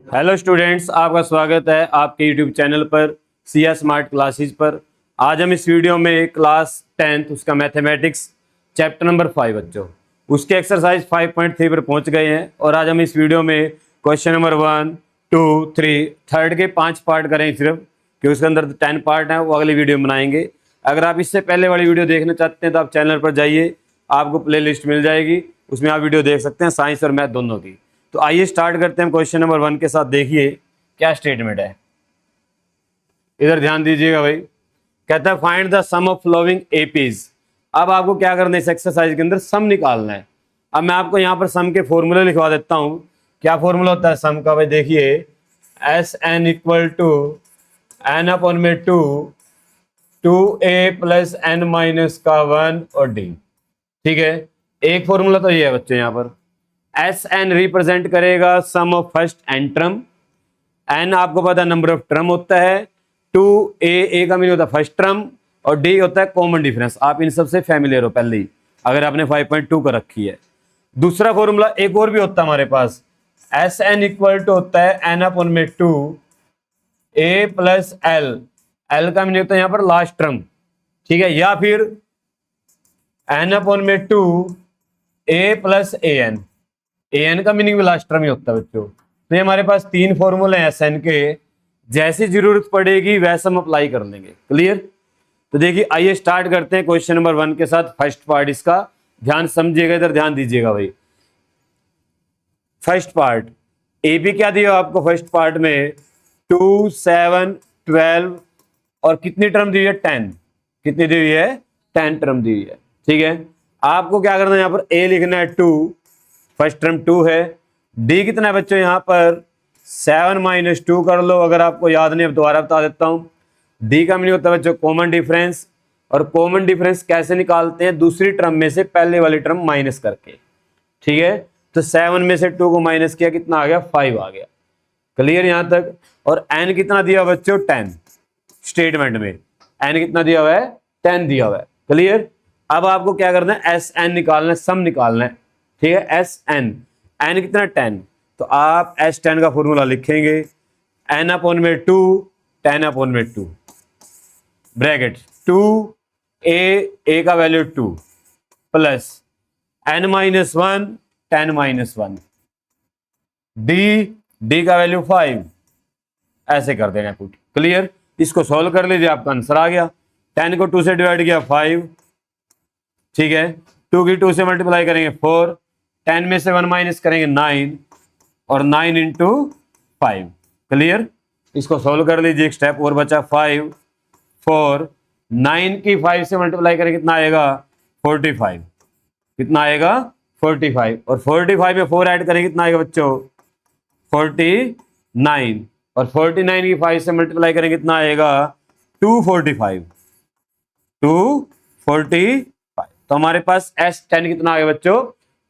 Hello students, आपका स्वागत है आपके यूट्यूब चैनल पर सीएस स्मार्ट क्लासेस पर। आज हम इस वीडियो में क्लास 10th उसका मैथमेटिक्स चैप्टर नंबर 5 बच्चों उसके एक्सरसाइज 5.3 पर पहुंच गए हैं। और आज हम इस वीडियो में क्वेश्चन नंबर 1, 2, 3, थर्ड के 5 पार्ट करेंगे सिर्फ, क्योंकि उसके अंदर 10 पार्ट हैं, वो अगली वीडियो में बनाएंगे। अगर आप इससे पहले वाली वीडियो देखना चाहते हैं तो आप चैनल पर जाइए, आपको प्ले लिस्ट मिल जाएगी, उसमें आप वीडियो देख सकते हैं, साइंस और मैथ दोनों की। तो आइए स्टार्ट करते हैं क्वेश्चन नंबर 1 के साथ। देखिए क्या स्टेटमेंट है, इधर ध्यान दीजिएगा भाई। कहता है find the sum of following APs. अब आपको क्या करना है, इस एक्सरसाइज के अंदर सम निकालना है। अब मैं आपको यहाँ पर सम के फॉर्मूले लिखवा देता हूँ। क्या फॉर्मूला होता है सम का भाई? देखिए S N equal to N upon में टू ए प्लस एन माइनस का 1 और डी। ठीक है, एक फॉर्मूला तो ये है बच्चे, यहाँ पर एस एन रिप्रेजेंट करेगा sum of first N term. N आपको पता है नंबर ऑफ टर्म होता है। टू ए का मीनिंग होता है फर्स्ट टर्म, और डी होता है कॉमन डिफरेंस। आप इन सबसे फैमिलियर हो पहले ही, अगर आपने 5.2 कर रखी है। दूसरा फॉर्मूला एक और भी होता है हमारे पास, एस एन इक्वल टू होता है एन अपॉन में टू ए प्लस एल। एल का मीनिंग होता है यहाँ पर लास्ट टर्म, ठीक है, या फिर एन अपॉन में two A plus a n. A n का मीनिंग भी लास्ट टर्म ही होता है बच्चों। तो ये हमारे पास तीन फॉर्मूले हैं एस एन के, जैसी जरूरत पड़ेगी वैसा हम अप्लाई कर लेंगे। क्लियर? तो देखिए आइए स्टार्ट करते हैं क्वेश्चन नंबर 1 के साथ। फर्स्ट पार्ट इसका ध्यान समझिएगा, इधर ध्यान दीजिएगा भाई। फर्स्ट पार्ट ए बी क्या दिया आपको फर्स्ट पार्ट में? 2, 7, 12 और कितनी टर्म दी है? 10। कितनी दी हुई है? 10 टर्म दी हुई है। ठीक है, आपको क्या करना है, यहाँ पर ए लिखना है 2, फर्स्ट टर्म 2 है। डी कितना है बच्चों? यहाँ पर 7 माइनस 2 कर लो, अगर आपको याद नहीं, अब दोबारा बता देता हूँ। डी का मीनिंग होता है बच्चों कॉमन डिफरेंस, और कॉमन डिफरेंस कैसे निकालते हैं? दूसरी टर्म में से पहले वाली टर्म माइनस करके। ठीक है, तो 7 में से 2 को माइनस किया, कितना आ गया? 5 आ गया। क्लियर यहां तक? और एन कितना दिया बच्चों? 10। स्टेटमेंट में एन कितना दिया हुआ है? 10 दिया हुआ है। क्लियर? अब आपको क्या करना है? एस एन निकालना है, सम निकालना है। ठीक है, एस एन, एन कितना? 10। तो आप एस 10 का फॉर्मूला लिखेंगे, एन अपॉन में 2, 10 अपॉन में 2, ब्रैकेट 2 ए का value 2 plus N minus 1, 10 minus 1, d का वैल्यू 5, ऐसे कर देना पुट। क्लियर? इसको सॉल्व कर लीजिए, आपका आंसर आ गया। 10 को 2 से डिवाइड किया 5, ठीक है, 2 की 2 से मल्टीप्लाई करेंगे 4, 10 में से 1 माइनस करेंगे 9, और 9 इंटू 5। क्लियर? इसको सॉल्व कर लीजिए, एक स्टेप और बचा, 5, 4, 9 की 5 से मल्टीप्लाई करेंगे कितना आएगा? 45। कितना आएगा? 45, और 45 में 4 ऐड करेंगे कितना आएगा बच्चों? 49, और 49 की 5 से मल्टीप्लाई करेंगे कितना आएगा? 245। 245। तो हमारे पास एस 10 कितना आ गया बच्चों?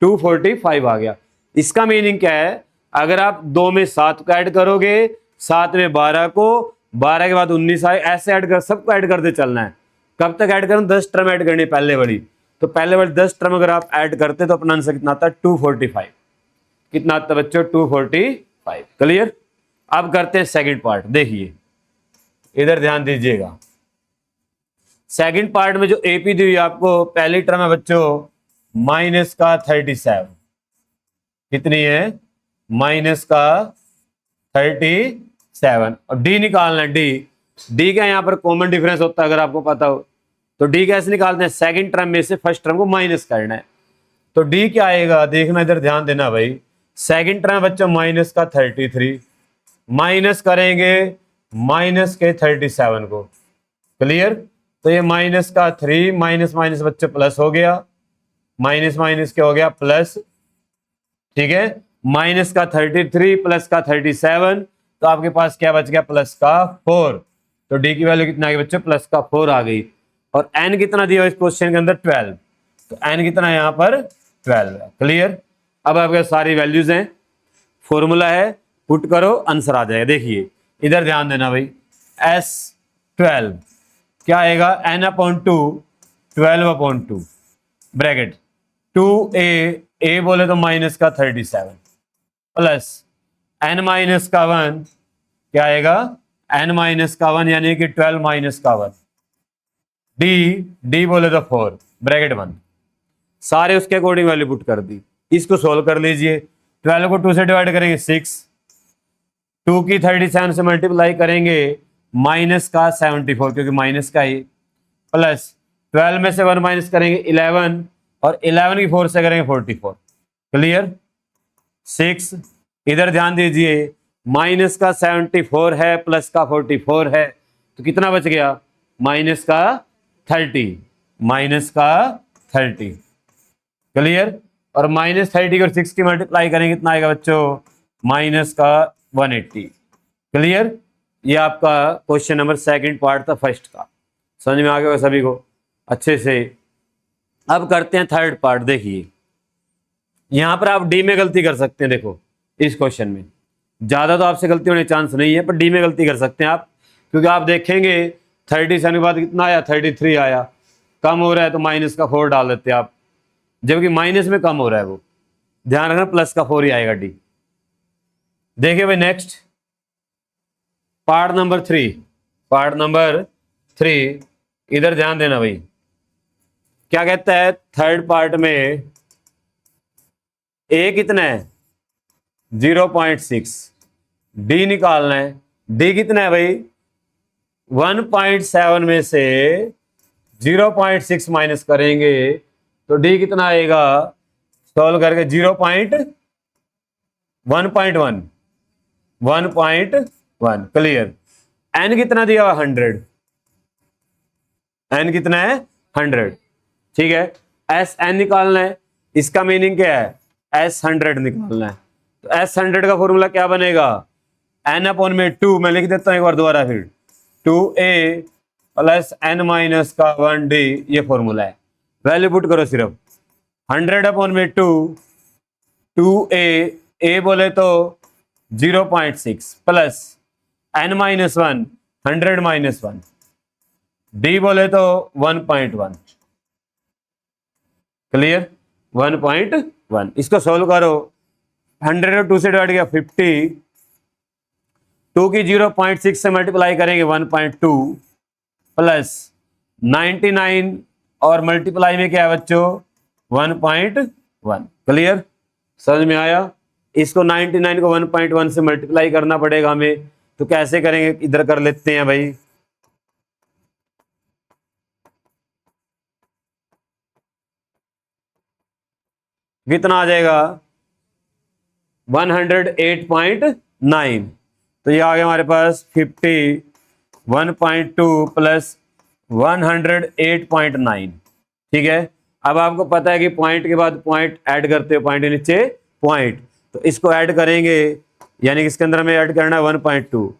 245 आ गया। इसका मीनिंग क्या है? अगर आप 2 में 7 को ऐड करोगे, 7 में 12 को, 12 के बाद 19 आए, ऐसे ऐड कर, सबको ऐड करते चलना है। कब तक ऐड करना? 10 टर्म ऐड करनी है पहले वाली। तो पहले वाली 10 टर्म अगर आप ऐड करते तो अपना आंसर कितना आता है? 245। कितना आता है बच्चों? 245। क्लियर? अब करते हैं सेकंड पार्ट। देखिए इधर ध्यान दीजिएगा, सेकंड पार्ट में जो एपी दी हुई आपको, पहली टर्म है बच्चों माइनस का 37। कितनी है? माइनस का 37। और डी निकालना है। डी का यहाँ पर कॉमन डिफरेंस होता है, अगर आपको पता हो तो। डी कैसे निकालते हैं? सेकंड टर्म में से फर्स्ट टर्म को माइनस करना है। तो डी क्या आएगा? देखना, इधर ध्यान देना भाई। सेकंड टर्म बच्चों माइनस का 33, माइनस करेंगे माइनस के 37 को। क्लियर? तो ये माइनस का 3, माइनस माइनस बच्चों प्लस हो गया, माइनस माइनस क्या हो गया? प्लस। ठीक है, माइनस का 33 प्लस का 37, तो आपके पास क्या बच गया? प्लस का 4। तो डी की वैल्यू कितना आ गई बच्चों? प्लस का 4 आ गई। और एन कितना दिया इस क्वेश्चन के अंदर? 12। तो एन कितना है यहाँ पर? 12 है। क्लियर? अब आपके सारी वैल्यूज हैं, फॉर्मूला है, पुट करो, आंसर आ जाएगा। देखिए इधर ध्यान देना भाई, एस 12 क्या आएगा? एन अपॉन 2, 12 अपॉन 2, ब्रैकेट 2 ए बोले तो माइनस का 37 प्लस n माइनस का 1 क्या आएगा, n माइनस का 1 यानी कि 12 माइनस का 1। डी बोले तो 4 ब्रैकेट 1, सारे उसके अकॉर्डिंग वैल्यू पुट कर दी। इसको सोल्व कर लीजिए। 12 को 2 से डिवाइड करेंगे 6, 2 की 37 से मल्टीप्लाई करेंगे माइनस का 74 क्योंकि माइनस का ही, प्लस 12 में से 1 माइनस करेंगे 11 और 11 की 4 से करेंगे 44। क्लियर। 6 इधर ध्यान दीजिए, माइनस का 74 है प्लस का 44 है तो कितना बच गया, माइनस का 30, माइनस का 30। क्लियर। और माइनस 30 को 6 की मल्टीप्लाई करेंगे कितना आएगा बच्चों, माइनस का 180। क्लियर। ये आपका क्वेश्चन नंबर सेकंड पार्ट था फर्स्ट का, समझ में आ गया सभी को अच्छे से। अब करते हैं थर्ड पार्ट। देखिए यहां पर आप डी में गलती कर सकते हैं। देखो इस क्वेश्चन में ज्यादा तो आपसे गलती होने चांस नहीं है, पर डी में गलती कर सकते हैं आप, क्योंकि आप देखेंगे 37 के बाद कितना आया, 33 आया। कम हो रहा है तो माइनस का 4 डाल देते हैं आप, जबकि माइनस में कम हो रहा है वो, ध्यान रखना प्लस का 4 ही आएगा डी। देखिए भाई next part number 3, part number 3 इधर ध्यान देना भाई। क्या कहता है थर्ड पार्ट में, ए कितना है 0.6, डी निकालना है। डी कितना है भाई 1.7 में से 0.6 माइनस करेंगे तो डी कितना आएगा, सॉल्व करके 1.1। क्लियर। एन कितना दिया हुआ 100, एन कितना है 100। ठीक है, एस एन निकालना है, इसका मीनिंग क्या है, एस 100 निकालना है। तो एस 100 का फॉर्मूला क्या बनेगा, एन अपॉन में 2, मैं लिख देता हूं एक बार दोबारा फिर, 2a प्लस एन माइनस का 1d, ये फॉर्मूला है। वैल्यू पुट करो सिर्फ 100 अपॉन में 2, 2a, a बोले तो 0.6 plus n minus 1, 100 minus 1, d बोले तो 1.1। क्लियर। 1.1। इसको सोल्व करो, 100 और 2 से डिवाइड किया 50, 2 की 0.6 से मल्टीप्लाई करेंगे 1.2 प्लस 99 और मल्टीप्लाई में क्या है बच्चों 1.1। क्लियर, समझ में आया। इसको 99 को 1.1 से मल्टीप्लाई करना पड़ेगा हमें, तो कैसे करेंगे इधर कर लेते हैं भाई। कितना आ जाएगा 108.9, तो ये आ गया हमारे पास 51.2 प्लस 108.9। ठीक है, अब आपको पता है कि पॉइंट के बाद पॉइंट ऐड करते हो, पॉइंट के नीचे पॉइंट, तो इसको ऐड करेंगे, यानी कि इसके अंदर हमें ऐड करना है 1.2,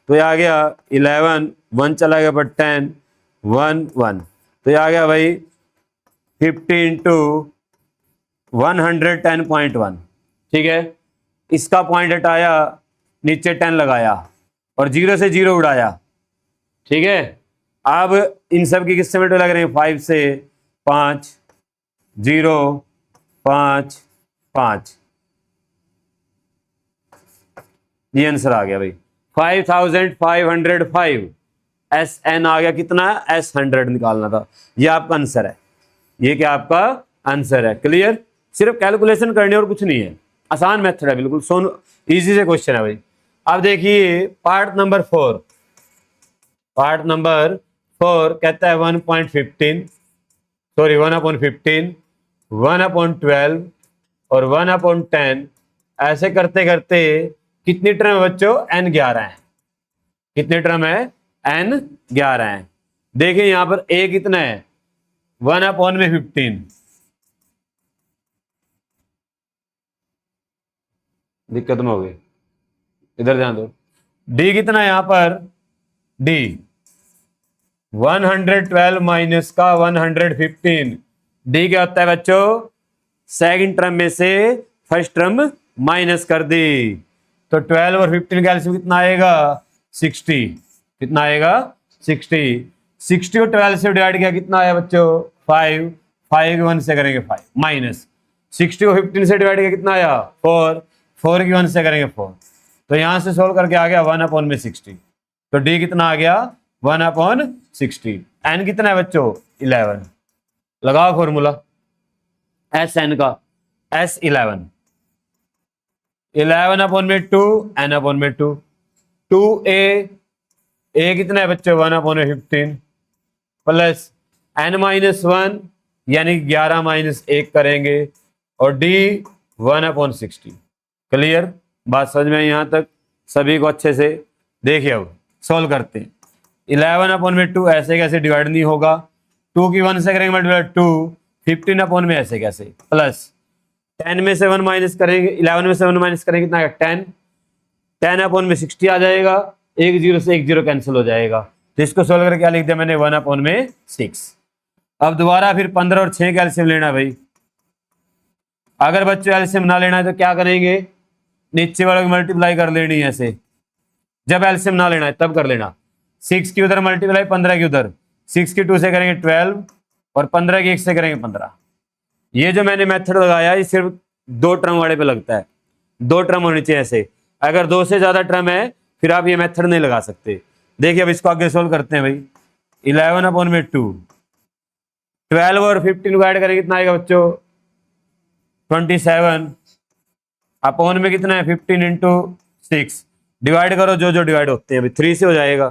तो ये आ गया 11, 1 चला गया पर 10, 1 1, तो ये आ गया भाई 50 इंटू 110.1। ठीक है, इसका पॉइंट हटाया, नीचे 10 लगाया और 0 से 0 उड़ाया। ठीक है, अब इन सब की किससे मल्टीप्लाई लग रहे हैं, 5 से 5, 0 5 5, ये आंसर आ गया भाई 5505। एस एन आ गया कितना, एस 100 निकालना था, ये आपका आंसर है, ये क्या आपका आंसर है। क्लियर, सिर्फ कैलकुलेशन करनी और कुछ नहीं है, आसान मेथड है बिल्कुल, इजी से क्वेश्चन है भाई। अब देखिए पार्ट नंबर 4, पार्ट नंबर 4 कहता है 1.15, सॉरी 1/15, 1/12 और 1/10, ऐसे करते करते कितनी टर्म है बच्चों, n 11 है। कितने टर्म है, n 11 है। देखिए यहां पर a कितना है 1/15, दिक्कत में हो गई, इधर ध्यान दो। d कितना है यहां पर, d 112 माइनस का 115, d क्या होता है बच्चों, सेकंड टर्म में से फर्स्ट टर्म माइनस कर दी, तो 12 और 15 का एलसीएम कितना आएगा 60, कितना आएगा 60, 60 और 12 से डिवाइड किया कितना आया बच्चों 5, 5 की 1 से करेंगे 5, माइनस 60 को 15 से डिवाइड किया कितना आया 4, 4 की 1 से करेंगे 4, तो यहां से सोल्व करके आ गया 1/60। तो डी कितना आ गया 1/60। एन कितना है बच्चों 11। लगाओ फॉर्मूला एस एन का, एस 11/2 n/2 2a कितना है बच्चों 1/15 प्लस n-1 यानी 11-1 करेंगे और डी 1/60। क्लियर, बात समझ में आई यहाँ तक सभी को अच्छे से? देखिए अब सॉल्व करते हैं। 11/2 ऐसे कैसे डिवाइड नहीं होगा, 2 की 1 से करेंगे मल्टीप्लाई 2, 15 में ऐसे कैसे, प्लस 10 में से 1 माइनस करेंगे, 11 में से 1 माइनस करेंगे कितना आएगा 10, 10/60 आ जाएगा, 1 0 से 1 0 कैंसिल हो जाएगा। तो इसको सोल्व करके क्या लिख दिया मैंने 1/6। अब दोबारा फिर 15 और 6 का एलसीएम लेना भाई। अगर बच्चों एलसीएम ना लेना है तो क्या करेंगे, नीचे वाले को मल्टीप्लाई कर लेनी है ऐसे। जब एलसीएम ना लेना है तब कर लेना। 6 की उधर मल्टीप्लाई 15 की उधर, 6 की 2 से करेंगे 12 और 15 की 1 से करेंगे 15। ये जो मैंने मेथड लगाया ये सिर्फ 2 टर्म वाले पे लगता है, 2 टर्म होने चाहिए ऐसे। अगर 2 से ज्यादा टर्म है फिर आप ये मेथड नहीं लगा सकते। देखिए अब इसको आगे सोल्व करते हैं भाई। 11/2 12 और 15 को ऐड करेंगे कितना आएगा बच्चों 27 अपॉन में कितना है 15 इंटू 6। डिवाइड करो जो जो डिवाइड होते हैं अभी 3 से हो जाएगा।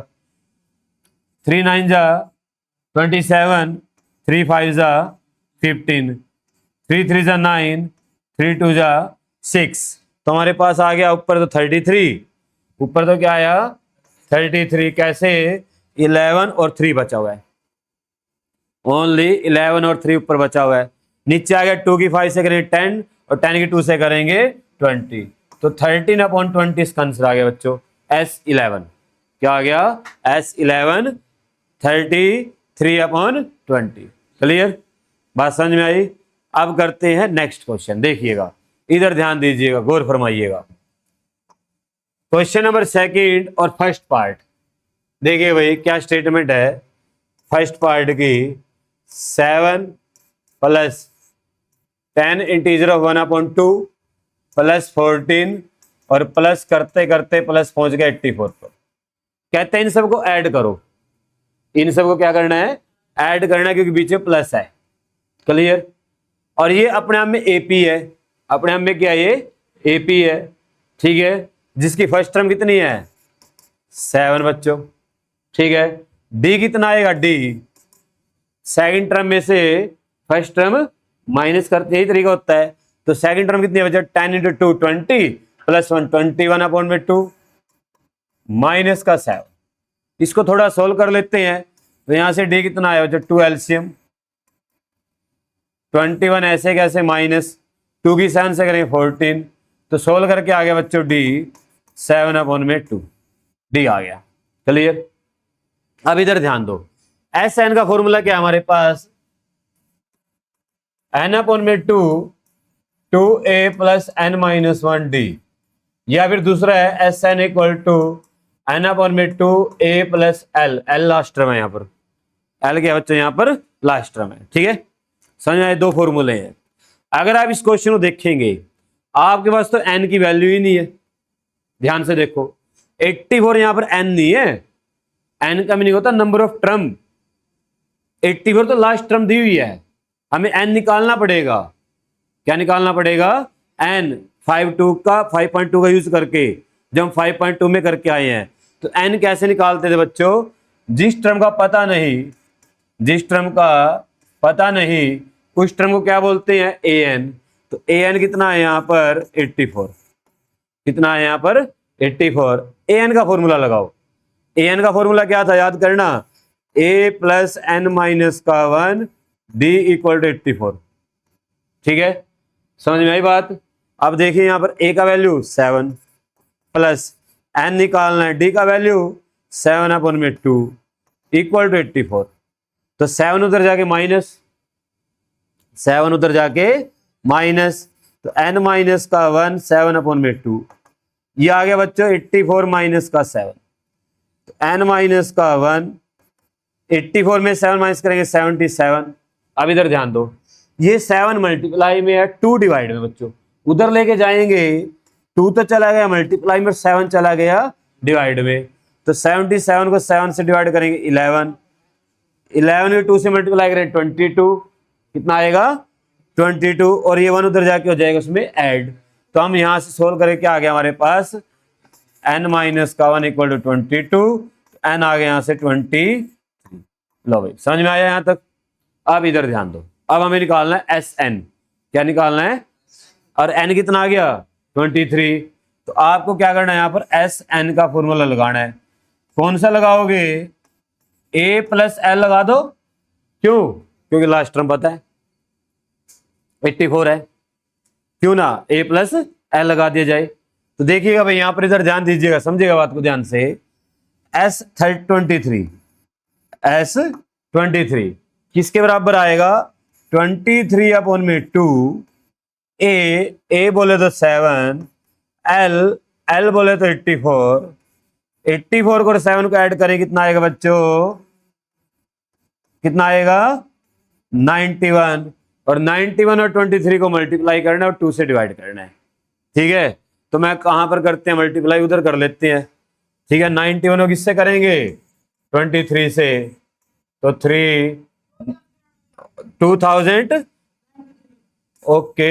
3 9 जा 27, 3 5 जा 15, 3 3 जा 9, 3 2 जा 6। तो हमारे पास आ गया ऊपर तो 33, ऊपर तो क्या आया 33। कैसे 11 और 3 बचा हुआ है, ओनली 11 और 3 ऊपर बचा हुआ है। नीचे आ गया 2 की 5 से करेंगे 10 और 10 की 2 से करेंगे 20। तो 13/20 इसका आंसर आ गया बच्चों S11। क्या आ गया S11 33/20। क्लियर, बात समझ में आई? अब करते हैं नेक्स्ट क्वेश्चन। देखिएगा इधर ध्यान दीजिएगा, गौर फरमाइएगा। क्वेश्चन नंबर सेकंड और फर्स्ट पार्ट देखिए भाई क्या स्टेटमेंट है। फर्स्ट पार्ट की 7 + 10 इंटीजर ऑफ 1/2 प्लस 14 और प्लस करते करते प्लस पहुंच गया 84 पर। कहते हैं इन सबको ऐड करो, इन सबको क्या करना है ऐड करना है क्योंकि बीच में प्लस है। क्लियर, और ये अपने आप में एपी है, अपने आप में क्या है ये एपी है। ठीक है, जिसकी फर्स्ट टर्म कितनी है 7 बच्चों। ठीक है, डी कितना आएगा डी सेकंड टर्म में से फर्स्ट टर्म माइनस करते, यही तरीका होता है। तो सेकंड टर्म कितनी है बच्चा 10 × 2 20 प्लस 1 21/2 माइनस का 7। इसको थोड़ा सोल्व कर लेते हैं। तो यहां से डी कितना आया बच्चा 2 एलसीएम 21 ऐसे कैसे माइनस 2 की 7 से करेंगे 14। तो सोल्व करके आ गया बच्चों डी 7/2 डी आ गया। क्लियर, अब इधर ध्यान दो। एस एन का फॉर्मूला क्या है हमारे पास n/2 2a + n-1 d, या फिर दूसरा है S N equal to n/2 a + l, l last term है यहाँ पर, l क्या बच्चों यहाँ पर लास्ट टर्म है। ठीक है, समझ आए? 2 फॉर्मूले हैं। अगर आप इस क्वेश्चन को देखेंगे आपके पास तो n की वैल्यू ही नहीं है। ध्यान से देखो 84 यहां पर n नहीं है, n का मीनिंग होता है नंबर ऑफ टर्म। 84 तो लास्ट टर्म दी हुई है, हमें n निकालना पड़ेगा। क्या निकालना पड़ेगा n 5.2 का यूज करके। जब हम 5.2 में करके आए हैं तो n कैसे निकालते थे बच्चों, जिस टर्म का पता नहीं, जिस टर्म का पता नहीं उस टर्म को क्या बोलते हैं an। तो an कितना है यहाँ पर 84, कितना है यहाँ पर 84। an का फॉर्मूला लगाओ। an का फॉर्मूला क्या था याद करना, a + n-1 d = 84। ठीक है, समझ में आई बात? अब देखिए यहाँ पर a का वैल्यू 7 प्लस n निकालना है, d का वैल्यू 7/2 = 84। तो 7 उधर जाके माइनस, 7 उधर जाके माइनस, तो n-1 7/2 ये आ गया बच्चों 84 माइनस का 7। तो n-1 84 में 7 माइनस करेंगे 77। अब इधर ध्यान दो, ये 7 मल्टीप्लाई में है 2 डिवाइड में बच्चों, उधर लेके जाएंगे 2 तो चला गया मल्टीप्लाई में, 7 चला गया डिवाइड में। तो 77 को 7 से डिवाइड करेंगे 11, 11 को 2 से मल्टीप्लाई करेंगे 22, कितना आएगा 22, और ये 1 उधर जाके हो जाएगा उसमें ऐड। तो हम यहां से सोल्व करें, क्या आ गया हमारे पास n माइनस का 1 इक्वल टू 22, n आ गया यहां से 20। लो भाई समझ में आया यहां तक। अब इधर ध्यान दो, अब हमें निकालना है Sn। क्या निकालना है, और n कितना आ गया 23। तो आपको क्या करना है, यहाँ पर Sn का फॉर्मूला लगाना है। कौन सा लगाओगे, a प्लस एल लगा दो। क्यों, क्योंकि लास्ट टर्म पता है 84 है, क्यों ना a प्लस एल लगा दिया जाए। तो देखिएगा भाई यहाँ पर, इधर ध्यान दीजिएगा, समझिएगा बात को ध्यान से। S23 किसके बराबर आएगा, 23 अपॉन में 2, a बोले तो 7, l बोले तो 84, 84 को 7 को ऐड करें कितना आएगा बच्चों, कितना आएगा 91, और 91 और 23 को मल्टीप्लाई करना है और 2 से डिवाइड करना है। ठीक है, तो मैं कहां पर करते हैं मल्टीप्लाई, उधर कर लेते हैं। ठीक है, 91 को किससे करेंगे 23 से, तो 2000। ओके,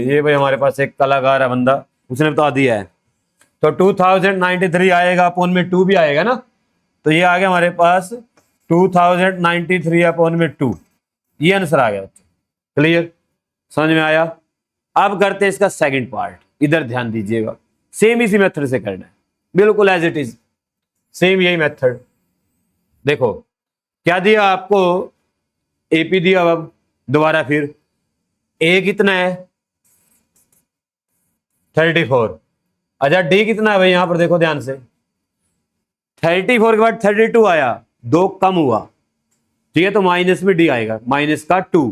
ये भाई हमारे पास एक कलाकार है बंदा, उसने बता दिया है। तो 2093 आएगा, अपॉन में 2 भी आएगा ना, तो ये आ गया हमारे पास 2093 अपॉन में 2, ये आंसर आ गया। क्लियर, समझ में आया। अब करते हैं इसका सेकंड पार्ट, इधर ध्यान दीजिएगा। सेम इसी मेथड से करना है, बिल्कुल एज इट इज, सेम यही मेथड। देखो क्या दिया आपको, एपी दिया, अब दोबारा फिर ए कितना है 34, अच्छा डी कितना है भाई, यहां पर देखो ध्यान से, 34 के बाद 32 आया, 2 कम हुआ, ठीक है, तो माइनस में डी आएगा, माइनस का 2,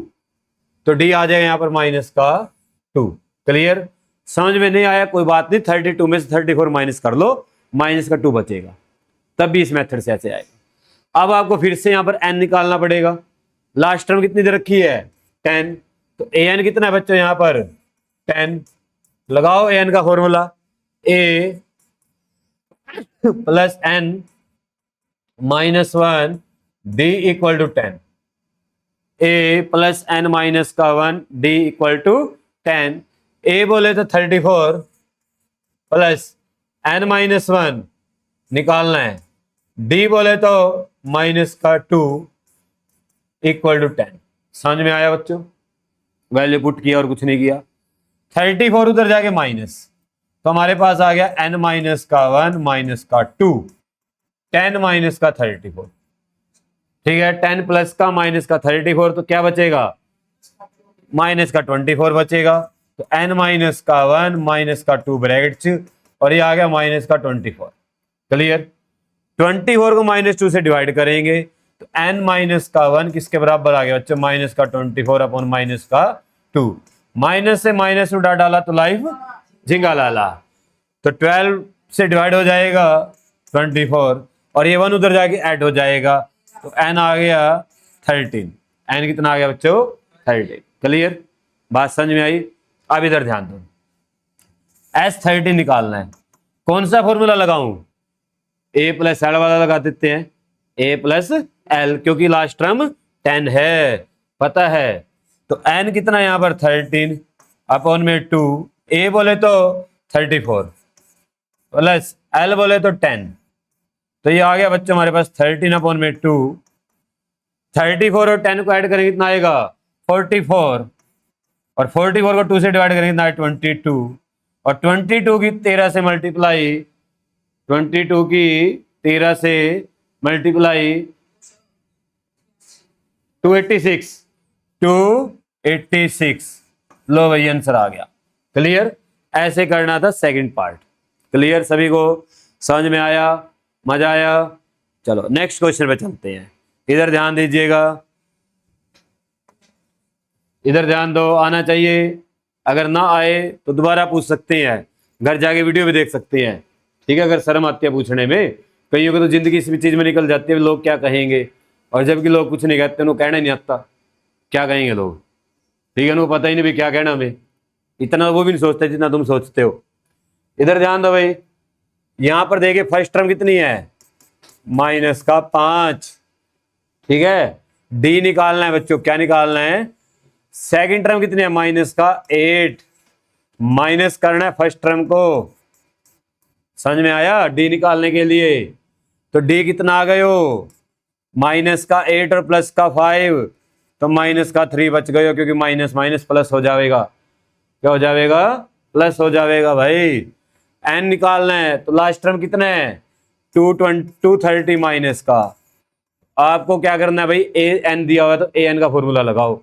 तो डी आ जाएगा यहां पर माइनस का 2। क्लियर, समझ में नहीं आया कोई बात नहीं, 32 में से 34 माइनस कर लो, माइनस का 2 बचेगा, तब भी इस मेथड से ऐसे आएगा। अब आपको फिर से यहां पर n निकालना पड़ेगा, लास्ट टर्म कितनी दे रखी है 10, तो an कितना है बच्चों यहां पर 10, लगाओ an का formula, a plus n minus 1 d equal to 10, a plus n minus का 1 d इक्वल टू 10, a बोले तो 34 प्लस n माइनस 1 निकालना है, d बोले तो माइनस का 2 इक्वल टू 10। समझ में आया बच्चों, वैल्यू पुट किया और कुछ नहीं किया, 34 उधर जाके माइनस, तो हमारे पास आ गया n माइनस का 1 माइनस का 2, 10 माइनस का 34। ठीक है, 10 प्लस का माइनस का 34, तो क्या बचेगा माइनस का 24 बचेगा, तो n माइनस का 1 माइनस का 2 ब्रैकेट, और ये आ गया माइनस का 24। क्लियर, 24 को -2 से डिवाइड करेंगे, तो n माइनस का 1 किसके बराबर आ गया बच्चों, माइनस का 24 अपॉन माइनस का 2, माइनस से माइनस उड़ा डाला तो लाइफ झिंगा लाला, तो 12 से डिवाइड हो जाएगा 24, और ये 1 उधर जाके ऐड हो जाएगा, तो n आ गया 13, n कितना आ गया बच्चों 13। क्लियर, बात समझ में आई। अब इधर ध्यान दो, S13 निकालना है, कौन सा फॉर्मूला लगाऊं, a प्लस एल वाला लगा देते हैं, a प्लस एल, क्योंकि लास्ट टर्म 10 है, पता है, तो n कितना यहां पर 13 अपॉन में 2, a बोले तो 34 प्लस l बोले तो 10, तो ये आ गया बच्चों हमारे पास 13 अपॉन में 2, 34 और 10 को ऐड करेंगे कितना आएगा 44, और 44 को 2 से डिवाइड करेंगे कितना 22, और 22 की 13 से मल्टीप्लाई, 22 की 13 से मल्टीप्लाई 286, लो भाई आंसर आ गया। क्लियर, ऐसे करना था सेकंड पार्ट। क्लियर, सभी को समझ में आया, मजा आया। चलो नेक्स्ट क्वेश्चन पे चलते हैं, इधर ध्यान दीजिएगा, इधर ध्यान दो, आना चाहिए, अगर ना आए तो दोबारा पूछ सकते हैं, घर जाके वीडियो भी देख सकते हैं। ठीक है, अगर शर्म आती है पूछने में, कईयों को तो जिंदगी इस चीज में निकल जाती है, लोग क्या कहेंगे, और जबकि लोग कुछ नहीं कहते, उनको कहना ही नहीं आता क्या कहेंगे लोग। ठीक है, उनको पता ही नहीं भी क्या कहना हमें, इतना वो भी नहीं सोचते जितना तुम सोचते हो। इधर ध्यान दो भाई, यहां पर देखिए फर्स्ट टर्म कितनी है, माइनस का 5, ठीक है। डी निकालना है बच्चों, क्या निकालना है, सेकंड टर्म कितनी है, माइनस का 8, माइनस करना है फर्स्ट टर्म को, समझ में आया। डी निकालने के लिए तो डी कितना आ गए हो, माइनस का 8 और प्लस का 5, तो माइनस का 3 बच गए हो, क्योंकि माइनस माइनस प्लस हो जाएगा, क्या हो जाएगा, प्लस हो जाएगा भाई। एन निकालना है तो लास्ट टर्म कितना है, 230 माइनस का, आपको क्या करना है भाई, ए एन दिया हुआ है तो ए एन का फॉर्मूला लगाओ,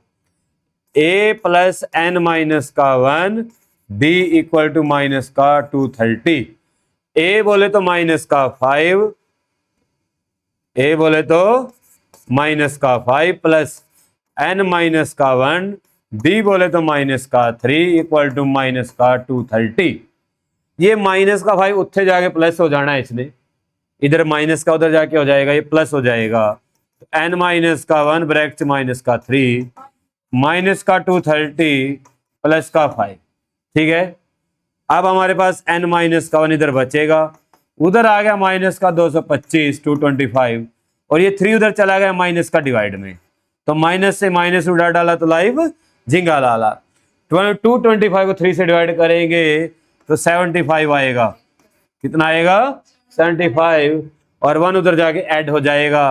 ए प्लस एन माइनस का 1 डी इक्वल टू माइनस का 230। ए बोले तो माइनस का 5, ए बोले तो माइनस का 5 प्लस एन माइनस का 1 डी बोले तो माइनस का 3 इक्वल टू माइनस का 230। ये माइनस का 5 उत्थे जाके प्लस हो जाना है, इसने इधर माइनस का उधर जाके हो जाएगा, ये प्लस हो जाएगा। एन माइनस का 1 ब्रैकेट माइनस का 3 माइनस का 230 प्लस का 5, ठीक है। अब हमारे पास एन माइनस का 1 इधर बचेगा, उधर आ गया माइनस का 225 225, और ये 3 उधर चला गया माइनस का डिवाइड में, तो माइनस से माइनस उड़ा डाला तो लाइव झिंगा डाला। 225 को 3 से डिवाइड करेंगे तो 75 आएगा, कितना आएगा, 75, और 1 उधर जाके ऐड हो जाएगा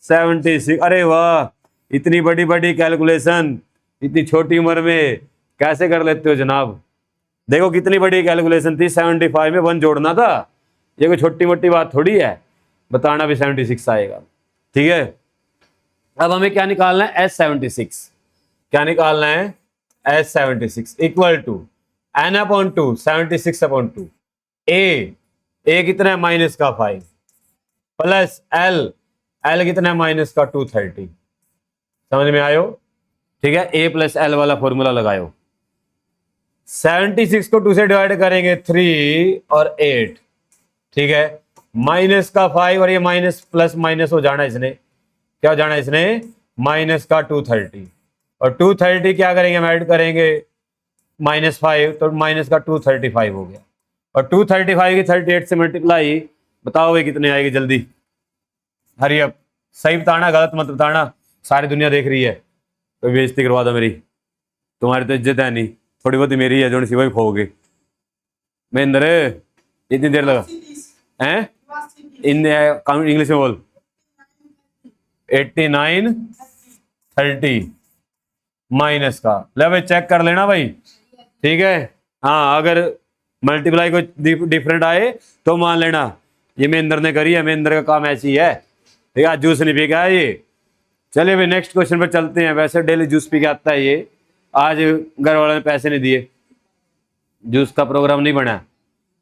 76। अरे वाह, इतनी बड़ी बड़ी कैलकुलेशन इतनी छोटी उम्र में कैसे कर लेते हो जनाब। देखो कितनी बड़ी कैलकुलेशन थी, 75 में 1 जोड़ना था, ये कोई छोटी मोटी बात थोड़ी है, बताना भी 76 आएगा, ठीक है। अब हमें क्या निकालना है, S76, क्या निकालना है, S76 equal to n upon 2 76 upon 2, a कितना है, माइनस का 5 प्लस एल कितना है, माइनस का 230, समझ में आयो, ठीक है। ए प्लस एल वाला फॉर्मूला लगाओ, 76 को 2 से डिवाइड करेंगे 3 और 8, ठीक है। माइनस का 5 और ये माइनस प्लस माइनस हो जाना, इसने क्या हो जाना, इसने माइनस का 230, और 230 क्या करेंगे, हम ऐड करेंगे -5, तो माइनस का 235 हो गया, और 235 की 38 से मल्टीप्लाई, बताओ भाई कितने आएगी, जल्दी हरी अप, सही बताना गलत मत बताना, सारी दुनिया देख रही है, तो बेइज्जती करवा दो मेरी, तुम्हारी तो इज्जत है नहीं, थोड़ी बहुत मेरी है, जो सी वही खोगे। महेंद्र इतनी देर लगा हैं, इन इंग्लिश में बोल, 89 30 माइनस का, ले भाई चेक कर लेना भाई, ठीक है। हाँ, अगर मल्टीप्लाई को डिफरेंट आए तो मान लेना ये महेंद्र ने करी है, महेंद्र का काम ऐसी है, ठीक है। जूस नहीं पी के ये, चलिए भाई नेक्स्ट क्वेश्चन पर चलते हैं। वैसे डेली जूस पी के आता है ये, आज घर वालों ने पैसे नहीं दिए, जूस का प्रोग्राम नहीं बना।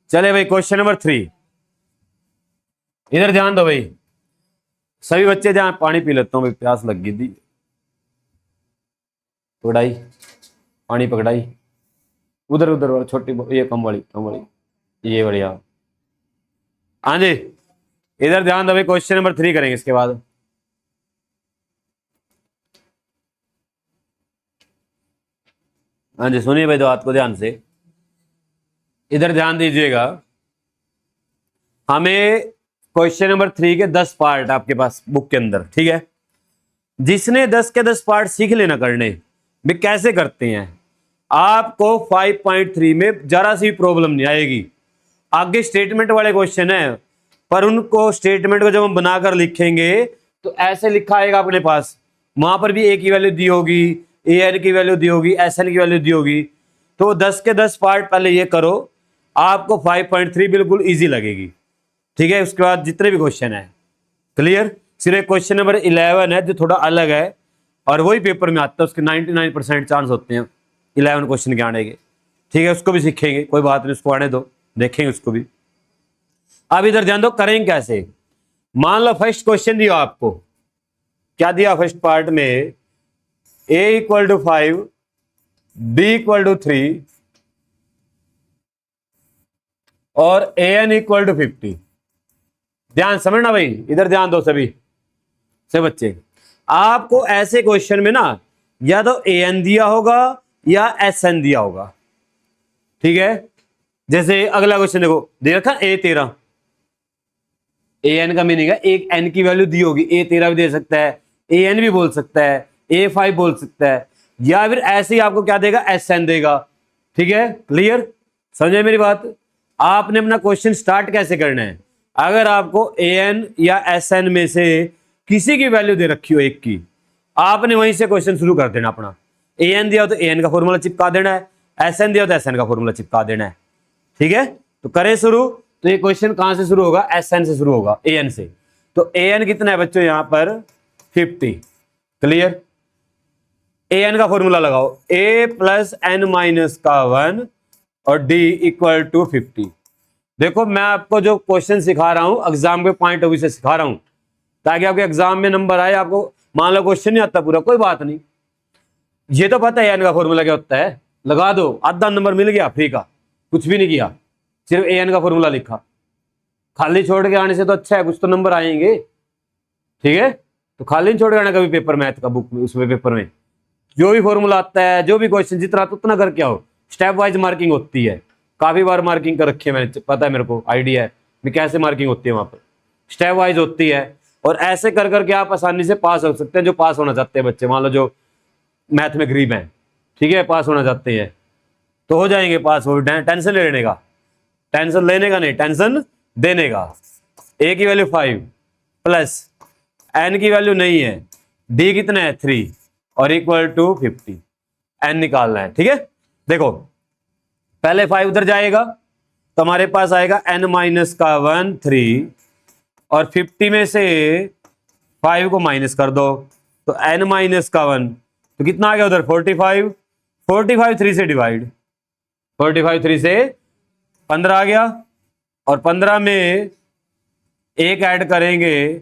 चले भाई क्वेश्चन नंबर 3, इधर ध्यान दो भाई सभी बच्चे, जहां पानी पी लेता हूँ भाई, प्यास लग गई थी, पकड़ाई पानी पकड़ाई, उधर उधर छोटी ये कम वाली ये बढ़िया। हाँ जी, इधर ध्यान दो भाई, क्वेश्चन नंबर 3 करेंगे इसके बाद। हाँ जी, सुनिए भाई, बात को ध्यान से इधर ध्यान दीजिएगा। हमें क्वेश्चन नंबर 3 के 10 पार्ट आपके पास बुक के अंदर, ठीक है। जिसने 10 के 10 पार्ट सीख लेना करने भी कैसे करते हैं, आपको 5.3 में जरा सी प्रॉब्लम नहीं आएगी। आगे स्टेटमेंट वाले क्वेश्चन है, पर उनको स्टेटमेंट को जब हम बनाकर लिखेंगे तो ऐसे लिखा आएगा अपने पास, वहां पर भी ए की वैल्यू दी होगी, ए एन की वैल्यू दी होगी, एस एन की वैल्यू दी होगी। तो 10 के 10 पार्ट पहले ये करो, आपको 5.3 बिल्कुल इजी लगेगी, ठीक है। उसके बाद जितने भी क्वेश्चन है क्लियर। सिर्फ क्वेश्चन नंबर 11 है जो थोड़ा अलग है, और वही पेपर में आता है, उसके 99% चांस होते हैं 11 क्वेश्चन के आने के, ठीक है। उसको भी सीखेंगे, कोई बात नहीं, उसको आने दो, देखेंगे उसको भी। अब इधर ध्यान दो करेंगे कैसे। मान लो फर्स्ट क्वेश्चन दिया आपको, क्या दिया फर्स्ट पार्ट में, a equal to 5 b equal to 3 और an इक्वल टू 50। ध्यान समझना भाई, इधर ध्यान दो सभी से बच्चे। आपको ऐसे क्वेश्चन में ना या तो an दिया होगा या sn दिया होगा, ठीक है। जैसे अगला क्वेश्चन देखो, दे रखा A13, an का मीनिंग है एक n की वैल्यू दी होगी, A13 भी दे सकता है, an भी बोल सकता है, A5 बोल सकता है, या फिर ऐसे ही आपको क्या देगा, Sn देगा। ठीक है, क्लियर, समझे मेरी बात। आपने अपना क्वेश्चन स्टार्ट कैसे करना है, अगर आपको an या Sn में से किसी की वैल्यू दे रखी हो एक की, आपने वहीं से क्वेश्चन शुरू कर देना अपना। an दिया हो तो an का फॉर्मूला चिपका देना है, Sn दिया हो तो Sn का फॉर्मूला चिपका देना है। ठीक है, तो करें शुरू। तो ये क्वेश्चन कहां से शुरू होगा, Sn से शुरू होगा, an से। तो an कितना है बच्चों यहां पर 50। क्लियर, an का फॉर्मूला लगाओ, a प्लस n माइनस का 1 और d इक्वल टू 50। देखो मैं आपको जो क्वेश्चन सिखा रहा हूं एग्जाम के पॉइंट ऑफ व्यू से सिखा रहा हूं, ताकि आपके एग्जाम में नंबर आए। आपको मान लो क्वेश्चन नहीं आता पूरा, कोई बात नहीं, ये तो पता है an का फॉर्मूला क्या होता है, लगा दो, आधा नंबर मिल गया फ्री का, कुछ भी नहीं किया, सिर्फ an का फॉर्मूला लिखा। खाली छोड़ के आने से तो अच्छा है, कुछ तो नंबर आएंगे। ठीक है, तो खाली नहीं छोड़ के आना कभी पेपर, मैथ का बुक में, उसमें पेपर में जो भी फॉर्मूला आता है, जो भी क्वेश्चन जितना आता उतना करके आओ। स्टेप वाइज मार्किंग होती है, काफी बार मार्किंग कर रखी है मैंने, पता है मेरे को, आइडिया है मैं कैसे मार्किंग होती है वहां पर, स्टेप वाइज होती है। और ऐसे कर करके आप आसानी से पास हो सकते हैं, जो पास होना चाहते हैं बच्चे, मान लो जो मैथ में गरीब हैं, ठीक है, पास होना चाहते हैं तो हो जाएंगे पास। हो टेंशन लेने का, टेंशन लेने का नहीं, टेंशन देने का। a की वैल्यू 5 प्लस n की वैल्यू नहीं है, d कितना है 3 और इक्वल टू 50, n निकालना है। ठीक है, देखो पहले 5 उधर जाएगा तो हमारे पास आएगा n माइनस का 1 3 और 50 में से 5 को माइनस कर दो तो n माइनस का 1, तो कितना आ गया उधर 45, 45 3 से डिवाइड, 45 3 से 15 आ गया, और 15 में एक ऐड करेंगे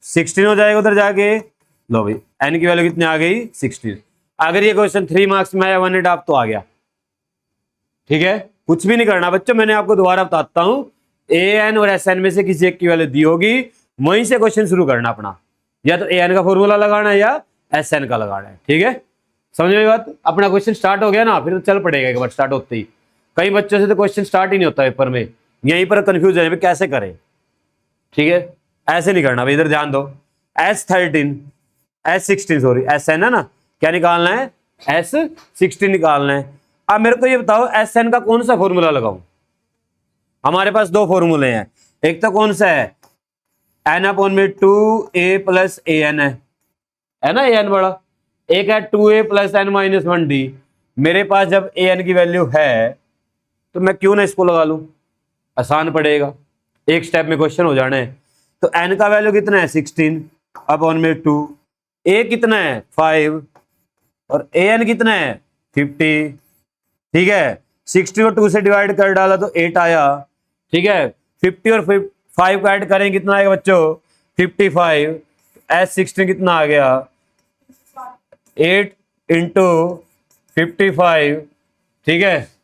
16 हो जाएगा उधर जाके। लो भाई n की वैल्यू कितनी आ गई 16। अगर ये क्वेश्चन 3 मार्क्स में आया 1.5 तो आ गया। ठीक है, कुछ भी नहीं करना बच्चों, मैंने आपको दोबारा बताता हूं, an और sn में से किसी एक की वैल्यू दी होगी, वहीं से क्वेश्चन शुरू करना अपना, या तो an का फॉर्मूला लगाना है या sn का लगाना है। ठीक है, समझ में बात। अपना क्वेश्चन स्टार्ट हो गया ना, फिर तो चल पड़ेगा एक बार स्टार्ट होते ही। कई बच्चों से तो क्वेश्चन स्टार्ट ही नहीं होता पेपर में, यहीं पर कंफ्यूज है कैसे करें। ठीक है, ऐसे नहीं करना भाई, इधर ध्यान दो, S16 सॉरी Sn है ना, क्या निकालना है, S16 निकालना है। अब मेरे को ये बताओ Sn का कौन सा फॉर्मूला लगाऊं। हमारे पास दो फॉर्मूले हैं, एक तो कौन सा है n/2a प्लस an है ना, an बड़ा, एक है 2a plus n minus 1d। मेरे पास जब an की वैल्यू है तो मैं क्यों ना इसको लगा लूं, आसान पड़ेगा, एक स्टेप में क्वेश्चन हो जाना है। तो n का वैल्यू कितना है 16 अपॉन में 2, a कितना है 5 और an कितना है 50। ठीक है, 60 और 2 से डिवाइड कर डाला तो 8 आया। ठीक है, 50 और 5 को ऐड करें कितना आएगा बच्चों 55, S16 कितना आ गया 8 इंटू 55। ठीक है,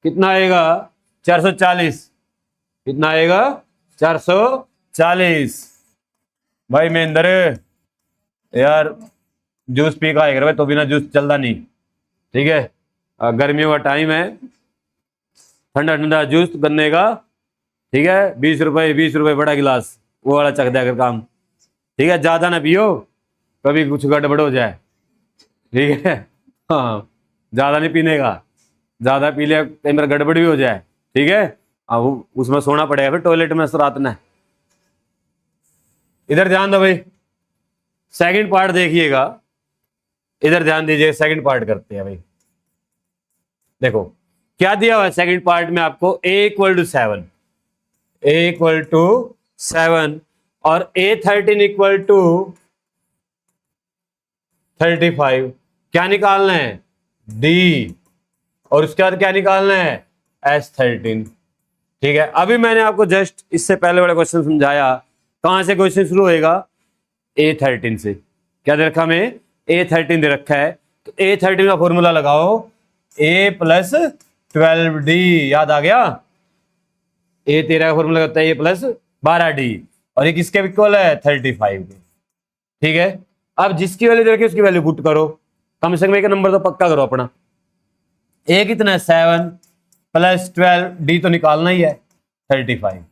कितना आएगा 440, कितना आएगा 440। भाई महेंद्र यार जूस पी का आएगा भाई, तो बिना जूस चलता नहीं। ठीक है, गर्मियों का टाइम है, ठंडा ठंडा जूस गन्ने का। ठीक है, 20 रुपए बड़ा गिलास, वो वाला चख दिया कर काम। ठीक है, ज्यादा ना पियो, कभी कुछ गड़बड़ हो जाए। ठीक है, हाँ ज्यादा नहीं पीने का, ज्यादा पी लिया कई बार गड़बड़ भी हो जाए। ठीक है, अब उसमें सोना पड़ेगा फिर टॉयलेट में रात में। इधर ध्यान दो भाई, सेकंड पार्ट देखिएगा, इधर ध्यान दीजिए, सेकंड पार्ट करते हैं भाई। देखो क्या दिया हुआ है सेकंड पार्ट में आपको, a इक्वल टू 7 और A13 इक्वल टू 35। क्या निकालना है D, और उसके बाद क्या निकालना है S13। ठीक है, अभी मैंने आपको जस्ट इससे पहले वाला क्वेश्चन समझाया, कहां से क्वेश्चन शुरू होएगा A13 से। क्या दे रखा हमें A13 दे रखा है, तो A13 का फॉर्मूला लगाओ, A प्लस 12D, याद आ गया, A13 का फॉर्मूला होता है A प्लस 12D, और ये किसके इक्वल है 35 के। ठीक है, अब जिसकी वैल्यू दे रखी है उसकी वैल्यू पुट करो, कम से कम एक नंबर तो पक्का करो अपना। A कितना है 7 प्लस 12, डी तो निकालना ही है 35।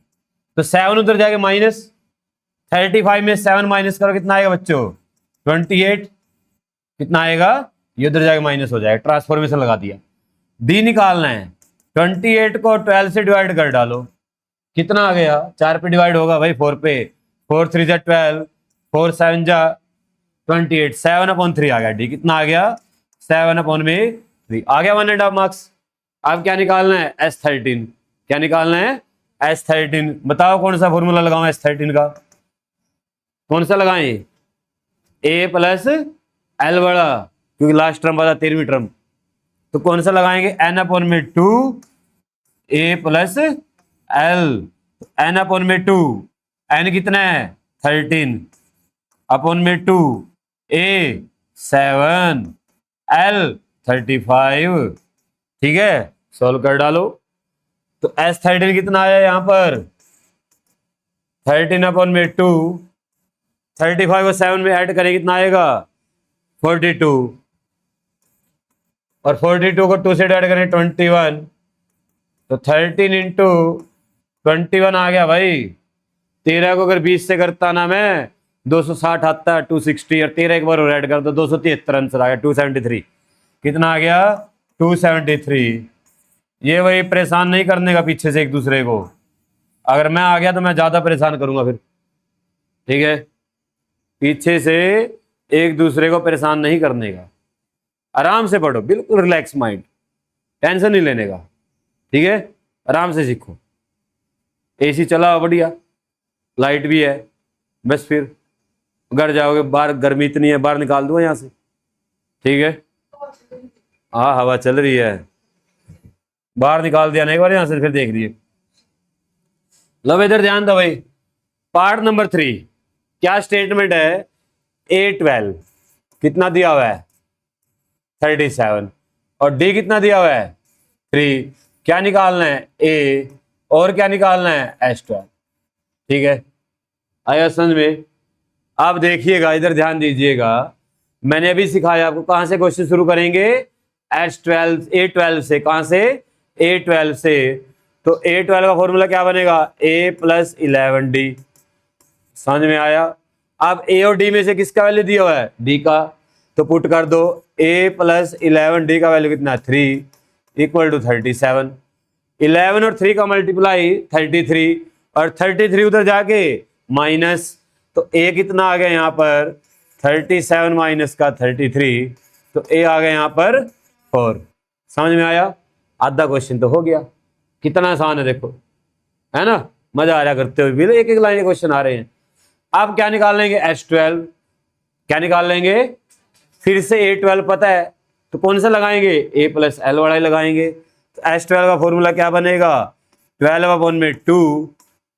तो 7 उधर जाएगा माइनस, 35 में 7 माइनस करो कितना आएगा बच्चों 28, कितना आएगा ये उधर जाएगा माइनस हो जाएगा, ट्रांसफॉर्मेशन लगा दिया। डी निकालना है, 28 को 12 से डिवाइड कर डालो, कितना आ गया 4 पे डिवाइड होगा भाई 4 पे, 4 3 जा 12, 4 7 जा 28, 7/3 आ गया। डी कितना आ गया 7/3 आ गया, 1.5 मार्क्स। अब क्या निकालना है S13, क्या निकालना है S13। बताओ कौन सा फॉर्मूला लगाऊं S13 का, कौन सा लगाएं, ए प्लस एल बड़ा, क्योंकि लास्ट टर्म वाला 13वीं टर्म, तो कौन सा लगाएंगे N/2 ए प्लस एल, N/2, N कितना है 13/2, ए 7, एल 35, ठीक है सॉल्व कर डालो। तो S13 कितना आया यहां पर 13/2, 35 को 7 में ऐड करें कितना आएगा 42, और 42 को 2 से ऐड करें 21, तो 13 इंटू 21 आ गया भाई। 13 को अगर 20 से करता ना मैं 260 आता है 260, और 13 एक बार और ऐड कर दो 273 आंसर आ गया 273। कितना आ गया 273। ये वही परेशान नहीं करने का पीछे से एक दूसरे को, अगर मैं आ गया तो मैं ज्यादा परेशान करूंगा फिर, ठीक है। पीछे से एक दूसरे को परेशान नहीं करने का, आराम से पढ़ो, बिल्कुल रिलैक्स माइंड, टेंशन नहीं लेने का, ठीक है। आराम से सीखो, एसी चला बढ़िया, लाइट भी है, बस फिर घर जाओगे बाहर गर्मी इतनी है बाहर निकाल दूंगा यहाँ से, ठीक है। हाँ हवा चल रही है, बाहर निकाल दिया ना एक बार यहां से, फिर देख लिए। लो इधर ध्यान दो भाई, पार्ट नंबर 3 क्या स्टेटमेंट है, A12 कितना दिया हुआ है 37, और डी कितना दिया हुआ है 3, क्या निकालना है ए, और क्या निकालना है S12, ठीक है। आया समझ में। आप देखिएगा इधर ध्यान दीजिएगा, मैंने अभी सिखाया आपको कहां से क्वेश्चन शुरू करेंगे A12 से, कहां से A12 से। तो A12 का फॉर्मूला क्या बनेगा A + 11D, समझ में आया। अब A और D में से किसका वैल्यू दिया हुआ है D का, तो पुट कर दो A + 11D का वैल्यू कितना 3 = 37, 11 और 3 का मल्टीप्लाई 33, और 33 उधर जाके माइनस, तो A कितना आ गया यहाँ पर 37 माइनस का 33, तो A आ गया यहाँ पर 4। समझ में आया, आधा क्वेश्चन तो हो गया। कितना आसान है देखो, है ना, मजा आ रहा करते हुए भी, एक एक लाइन के क्वेश्चन आ रहे हैं। अब क्या निकाल लेंगे S12, क्या निकाल लेंगे, फिर से A12 पता है तो कौन सा लगाएंगे A + L वाला ही लगाएंगे। तो S12 का फॉर्मूला क्या बनेगा 12/2,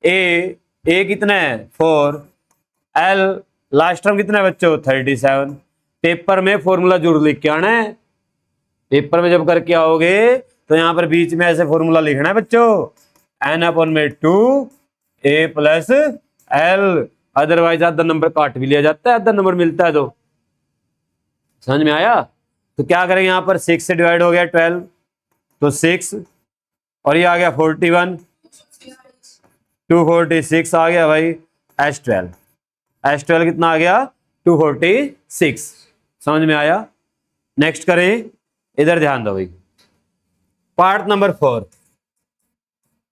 A कितना है 4, L लास्ट टर्म कितना है बच्चों 37। पेपर में फॉर्मूला जरूर लिख के आना है, पेपर में जब करके आओगे तो यहां पर बीच में ऐसे फॉर्मूला लिखना है बच्चों, N/2 A + L, अदरवाइज आधा नंबर काट भी लिया जाता है, आधा नंबर मिलता है। तो समझ में आया। तो क्या करेंगे यहाँ पर 6 से डिवाइड हो गया 12, तो 6, और ये आ गया 41, 246 आ गया भाई S12 कितना आ गया 246। समझ में आया। नेक्स्ट करें, इधर ध्यान दो भाई, पार्ट नंबर 4,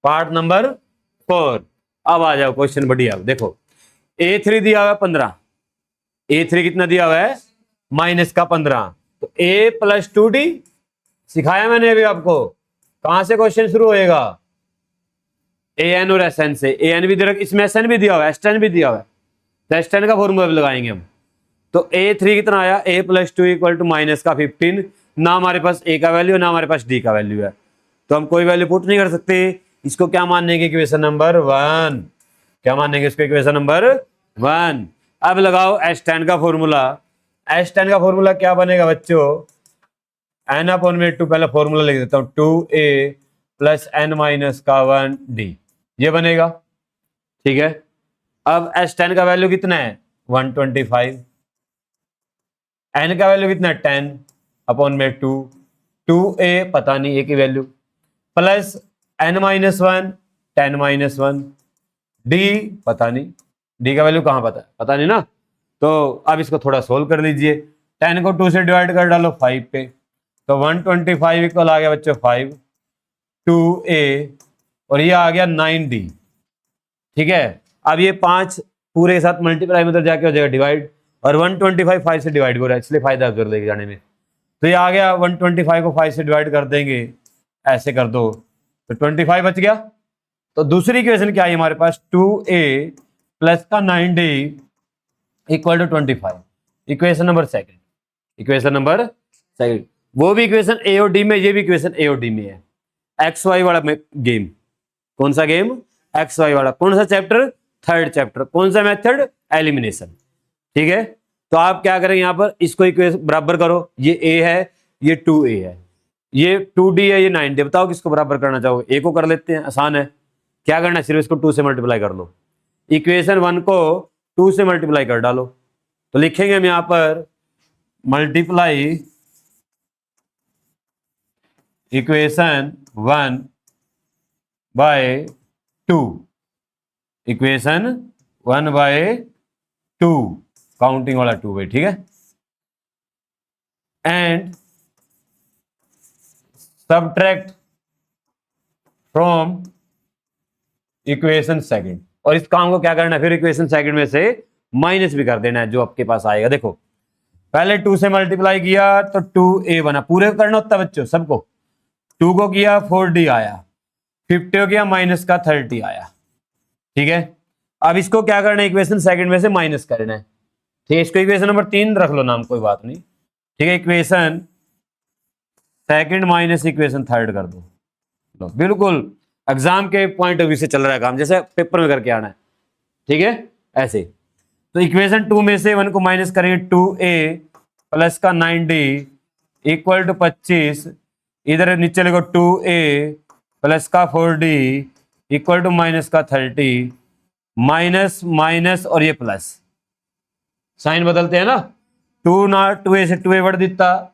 पार्ट नंबर 4। अब आ जाओ क्वेश्चन बढ़िया, देखो A3 दिया हुआ है 15, A3 कितना दिया हुआ है माइनस का 15, तो A + 2D सिखाया मैंने अभी आपको, कहां से क्वेश्चन शुरू होएगा AN और SN से। AN भी दिया, इसमें SN भी दिया हुआ है, S10 भी दिया हुआ है, तो S10 का फॉर्मूला भी लगाएंगे हम। तो A3 कितना आया A + 2 = माइनस का 15, ना हमारे पास A का वैल्यू ना हमारे पास D का वैल्यू है, तो हम कोई वैल्यू पुट नहीं कर सकते। इसको क्या मानेंगे इक्वेशन नंबर 1, क्या मानेंगे इसको इक्वेशन नंबर 1। अब लगाओ S10 का फॉर्मूला, S10 का फॉर्मूला क्या बनेगा बच्चों N/2, पहले फॉर्मूला लिख देता हूं 2A + N - 1D, ये बनेगा, ठीक है। अब S10 का वैल्यू कितना है 125, N का वैल्यू कितना है 10/2, 2A पता नहीं A की वैल्यू प्लस n-1 10-1 डी पता नहीं, डी का वैल्यू कहाँ पता नहीं ना। तो अब इसको थोड़ा सोल्व कर लीजिए। 10 को 2 से डिवाइड कर डालो 5 पे, तो 125 इक्वल आ गया बच्चों 5 2a और ये आ गया 9d। ठीक है, अब ये 5 पूरे के साथ मल्टीप्लाई में उधर जाके हो जाएगा डिवाइड, और 125 5 से डिवाइड हो रहा है इसलिए फायदा कर लेके जाने में। तो ये आ गया 125 को 5 से डिवाइड कर देंगे, ऐसे कर दो तो 25 बच गया। तो दूसरी इक्वेशन क्या है हमारे पास, 2a प्लस का 9d equal to 25। Equation number second, वो भी इक्वेशन ए और डी में, ये भी इक्वेशन ए और डी में है। एक्स वाई वाला गेम, कौन सा गेम, एक्स वाई वाला, कौन सा चैप्टर, थर्ड चैप्टर, कौन सा मेथड, एलिमिनेशन। ठीक है, तो आप क्या करेंगे यहाँ पर, इसको इक्वेशन बराबर करो, ये ए है, ये 2a है, ये 2d है, ये 9d। बताओ किसको बराबर करना चाहोगे, ए को कर लेते हैं, आसान है। क्या करना है, सिर्फ इसको 2 से मल्टीप्लाई कर लो, इक्वेशन 1 को 2 से मल्टीप्लाई कर डालो। तो लिखेंगे हम यहाँ पर multiply equation 1 by 2, equation 1 by 2, counting वाला 2 भाई, ठीक है। And subtract from equation second, और इस काम को क्या करना है, फिर इक्वेशन सेकंड में से माइनस भी कर देना है जो आपके पास आएगा। देखो पहले 2 से मल्टीप्लाई किया तो 2a बना, पूरे को करना होता है बच्चों सबको। 2 को किया 4d आया, 50 को किया माइनस का 30 आया। ठीक है, अब इसको क्या करना है, इक्वेशन सेकंड में से माइनस करना है। ठीक है, इसको इक्वेशन नंबर 3 रख लो नाम, कोई बात नहीं। ठीक है, equation second minus equation third कर दो। लो, बिल्कुल एग्जाम के पॉइंट ऑफ व्यू से चल रहा है काम, जैसे पेपर में करके आना है। ठीक है, ऐसे। तो इक्वेशन 2 में से 1 को माइनस करेंगे, 2a प्लस का 9d इक्वल टू 25, इधर नीचे लिखो 2a प्लस का 4d इक्वल टू माइनस का 30, माइनस माइनस और ये प्लस, साइन बदलते हैं ना, 2a से 2a बढ़ देता,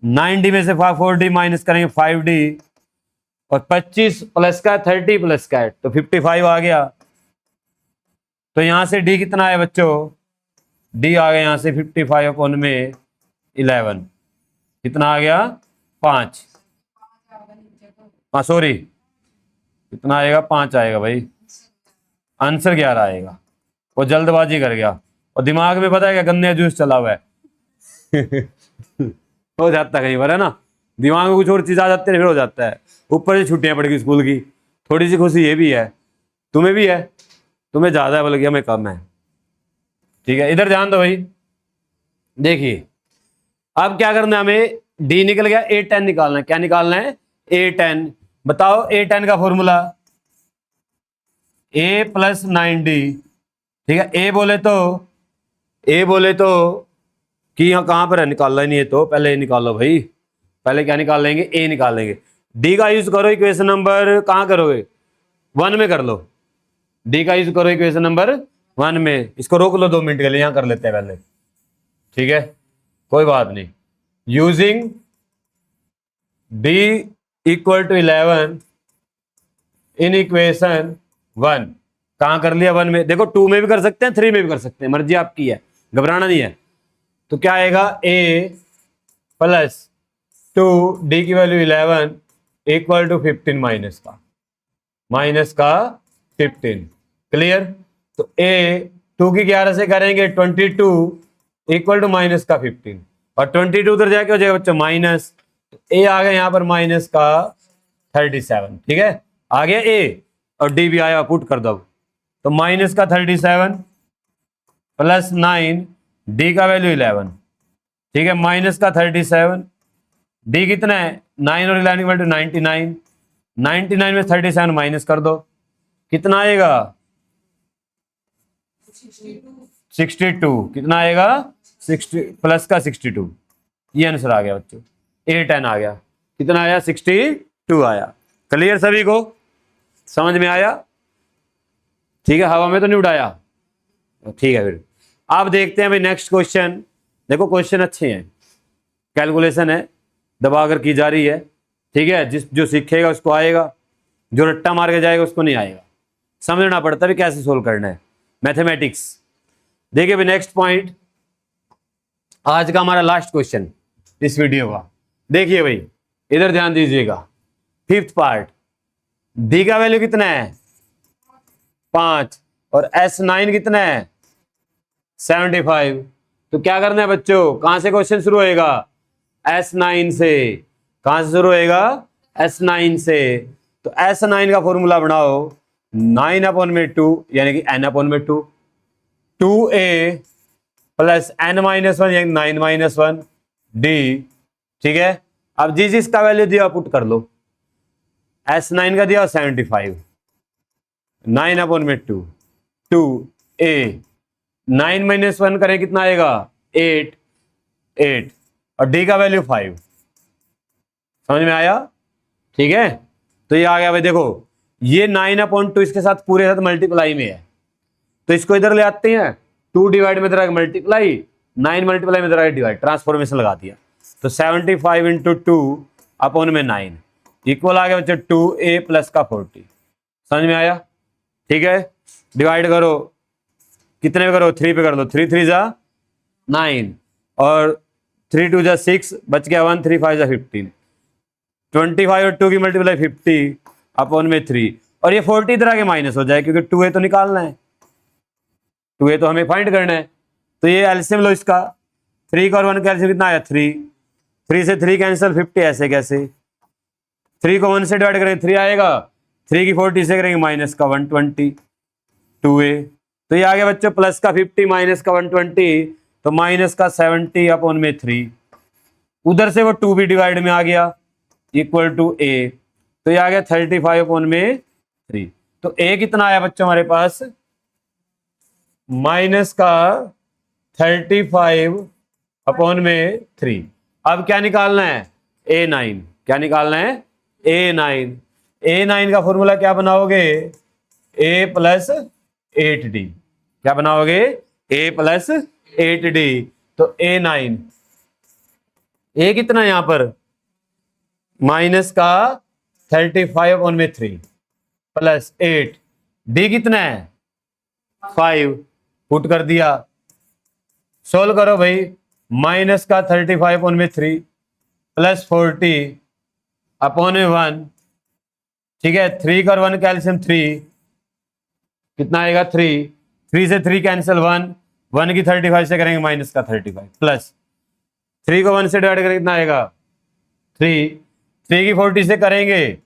9d में से 4d माइनस करेंगे 5d, और 25 प्लस का 30 प्लस का तो 55 आ गया। तो यहां से d कितना है बच्चों, d आ गया यहां से 55 अपॉन में 11, कितना आ गया 5, हाँ सॉरी कितना आएगा 5 आएगा भाई, आंसर 11 आएगा। वो जल्दबाजी कर गया और दिमाग में पता है क्या, गन्ने जूस चला हुआ है हो जाता है कई बार, है ना, दिमाग में कुछ और चीज आ जाती है फिर हो जाता है। ऊपर से छुट्टियां पड़ गई स्कूल की, थोड़ी सी खुशी ये भी है, तुम्हें भी है, तुम्हें ज्यादा है बल्कि हमें कम है। ठीक है, इधर ध्यान दो भाई, देखिए अब क्या करना है, हमें d निकल गया, a10 निकालना है। क्या निकालना है, a10। बताओ a10 का फॉर्मूला a प्लस 9d। ठीक है, a बोले तो कि यहाँ कहां पर है, निकालना ही नहीं है तो पहले निकालो भाई, पहले क्या निकाल लेंगे, a निकाल लेंगे। d का यूज करो, इक्वेशन नंबर कहां करोगे, 1 में कर लो, d का यूज करो इक्वेशन नंबर 1 में। इसको रोक लो 2 मिनट के लिए, यहां कर लेते हैं पहले। ठीक है, कोई बात नहीं। Using d equal to 11 in equation 1, कहां कर लिया 1 में, देखो 2 में भी कर सकते हैं, 3 में भी कर सकते हैं, मर्जी आपकी है, घबराना नहीं है। तो क्या आएगा, a प्लस 2 d की वैल्यू 11 इक्वल टू 15 माइनस का 15। क्लियर, तो a 2 की 11 से करेंगे 22 इक्वल टू माइनस का 15, और 22 उधर जाके हो जाएगा बच्चों माइनस, तो a आ गया यहाँ पर माइनस का 37। ठीक है, आ गया a और d भी आया, पुट कर दो। तो माइनस का 37 प्लस 9, d का वैल्यू 11। ठीक है, माइनस का 37, d कितना है 9 और 11 इक्वल टू 99, 99 में 37 माइनस कर दो, कितना आएगा 62, कितना आएगा 60 प्लस का 62, ये आंसर आ गया बच्चों, a10 आ गया, कितना आया 62 आया। क्लियर सभी को, समझ में आया। ठीक है, हवा में तो नहीं उड़ाया, ठीक है। फिर आप देखते हैं भाई नेक्स्ट क्वेश्चन। देखो क्वेश्चन अच्छे हैं, कैलकुलेशन है, दबा कर की जा रही है, ठीक है, जो सीखेगा उसको आएगा, जो रट्टा मार के जाएगा उसको नहीं आएगा। समझना पड़ता है कैसे सोल्व करना है मैथमेटिक्स। देखिए भाई नेक्स्ट पॉइंट, आज का हमारा लास्ट क्वेश्चन इस वीडियो का। देखिए भाई इधर ध्यान दीजिएगा, फिफ्थ पार्ट, डी का वैल्यू कितना है 5 और S9 कितना है 75। तो क्या करना है बच्चों, कहां से क्वेश्चन शुरू होएगा, S9 से। कहां से शुरू होएगा, S9 से। तो S9 का फॉर्मूला बनाओ 9/2 यानी कि n/2, 2a प्लस n-1 यानी 9-1 d। ठीक है, अब जिसका वैल्यू दिया पुट कर लो। S9 का दिया 75, 9/2 2a, 9 - 1 करें कितना आएगा 8 और d का वैल्यू 5। समझ में आया, ठीक है। तो ये आ गया भाई, देखो ये 9/2 इसके साथ पूरे साथ मल्टीप्लाई में है, तो इसको इधर ले आते हैं, 2 डिवाइड में इधर मल्टीप्लाई, 9 मल्टीप्लाई में इधर डिवाइड, ट्रांसफॉर्मेशन लगा दिया। तो 75 × 2/9 इक्वल आ गया बच्चे 2a प्लस का 40। समझ में आया, ठीक है। डिवाइड करो, कितने पे करो 3 पे कर लो, 3 3 जा 9 और 3 2 जा 6, बच गया 1, 3 5 जा 15। 25 और 2 की मल्टीप्लाई 50/3 और ये 40 इधर आगे माइनस हो जाए क्योंकि 2a तो निकालना है, 2a तो हमें फाइंड करना है। तो ये एलसीएम लो इसका, 3 का और 1 का एलसीएम कितना आया 3 से 3 कैंसिल, 50 ऐसे कैसे, 3 को 1 से डिवाइड करेंगे 3 आएगा, 3 की 40 से करेंगे माइनस का 120 2a। तो ये आ गया बच्चों प्लस का 50 माइनस का 120, तो माइनस का 70/3। उधर से वो 2b डिवाइड में आ गया इक्वल टू a, तो ये आ गया 35/3। तो a कितना आया बच्चों हमारे पास माइनस का 35/3। अब क्या निकालना है a9, क्या निकालना है a9 का फॉर्मूला क्या बनाओगे a + 8d, क्या बनाओगे a + 8d। तो a9, a कितना है यहां पर माइनस का 35/3 प्लस 8, d कितना है 5, पुट कर दिया। सोल्व करो भाई, माइनस का 35/3 प्लस 40/1, ठीक है। 3 का और 1 का एलसीएम 3, कितना आएगा 3 से 3 कैंसिल, 1 की 35 से करेंगे माइनस का 35 प्लस 3 को 1 से डिवाइड करेंगे कितना आएगा 3 की 40 से करेंगे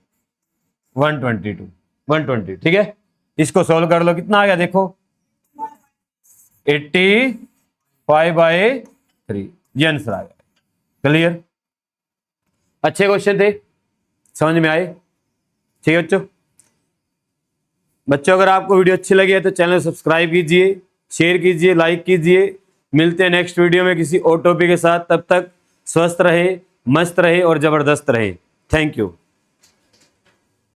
120, ठीक है। इसको सोल्व कर लो, कितना आ गया देखो 85/3, ये आंसर आ गया। क्लियर, अच्छे क्वेश्चन थे, समझ में आए, ठीक है बच्चों अगर आपको वीडियो अच्छी लगी है तो चैनल सब्सक्राइब कीजिए, शेयर कीजिए, लाइक कीजिए। मिलते हैं नेक्स्ट वीडियो में किसी और टॉपिक के साथ, तब तक स्वस्थ रहे, मस्त रहे और जबरदस्त रहे। Thank you.